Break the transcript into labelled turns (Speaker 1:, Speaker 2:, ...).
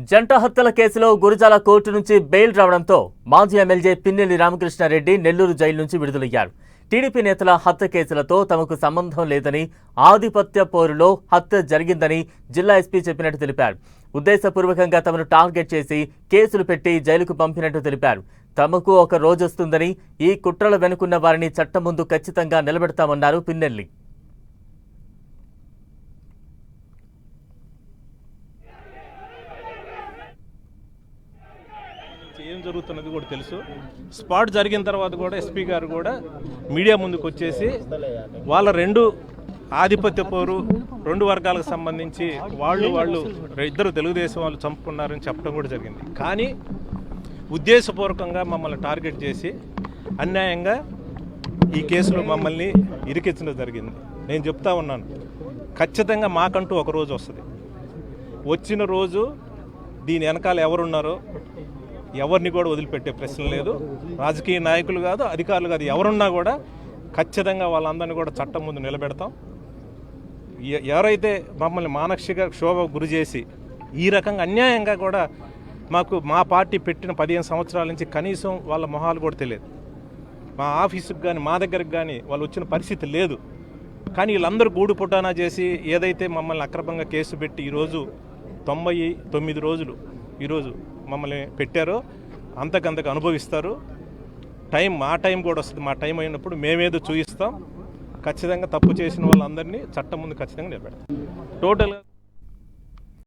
Speaker 1: జంట హత్యల కేసులో గురజాల కోర్టు నుంచి బెయిల్ రావడంతో మాజీ ఎమ్మెల్యే పిన్నెల్లి రామకృష్ణారెడ్డి నెల్లూరు జైలు నుంచి విడుదలయ్యారు. టీడీపీ నేతల హత్య కేసులతో తమకు సంబంధం లేదని, ఆధిపత్య పోరులో హత్య జరిగిందని జిల్లా ఎస్పీ చెప్పినట్టు తెలిపారు. ఉద్దేశపూర్వకంగా తమను టార్గెట్ చేసి కేసులు పెట్టి జైలుకు పంపినట్టు తెలిపారు. తమకు ఒక రోజొస్తుందని, ఈ కుట్రల వెనుకున్న వారిని చట్టం ముందు ఖచ్చితంగా నిలబెడతామన్నారు పిన్నెల్లి.
Speaker 2: ఏం జరుగుతున్నది కూడా తెలుసు. స్పాట్ జరిగిన తర్వాత కూడా ఎస్పీ గారు కూడా మీడియా ముందుకు వచ్చేసి వాళ్ళ రెండు ఆధిపత్య పోరు, రెండు వర్గాలకు సంబంధించి వాళ్ళు ఇద్దరు తెలుగుదేశం వాళ్ళు చంపుకున్నారని చెప్పడం కూడా జరిగింది. కానీ ఉద్దేశపూర్వకంగా మమ్మల్ని టార్గెట్ చేసి అన్యాయంగా ఈ కేసులో మమ్మల్ని ఇరికించడం జరిగింది. నేను చెప్తా ఉన్నాను, ఖచ్చితంగా మాకంటూ ఒక రోజు వస్తుంది. వచ్చిన రోజు దీని వెనకాల ఎవరున్నారో ఎవరిని కూడా వదిలిపెట్టే ప్రశ్న లేదు. రాజకీయ నాయకులు కాదు, అధికారులు కాదు, ఎవరున్నా కూడా ఖచ్చితంగా వాళ్ళందరినీ కూడా చట్టం ముందు నిలబెడతాం. ఎవరైతే మమ్మల్ని మానసిక క్షోభ గురి చేసి ఈ రకంగా అన్యాయంగా కూడా మా పార్టీ పెట్టిన 15 సంవత్సరాల నుంచి కనీసం వాళ్ళ మొహాలు కూడా తెలియదు. మా ఆఫీసుకు కానీ మా దగ్గరకు కానీ వాళ్ళు వచ్చిన పరిస్థితి లేదు. కానీ వీళ్ళందరూ గూడు పుటానా చేసి ఏదైతే మమ్మల్ని అక్రమంగా కేసు పెట్టి ఈరోజు 99 రోజులు ఈరోజు మమ్మల్ని పెట్టారో అంతకంతకు అనుభవిస్తారు. మా టైం కూడా వస్తుంది. మా టైం అయినప్పుడు మేమేదో చూపిస్తాం. ఖచ్చితంగా తప్పు చేసిన వాళ్ళందరినీ చట్టం ముందు ఖచ్చితంగా నిలబెడతాం. టోటల్గా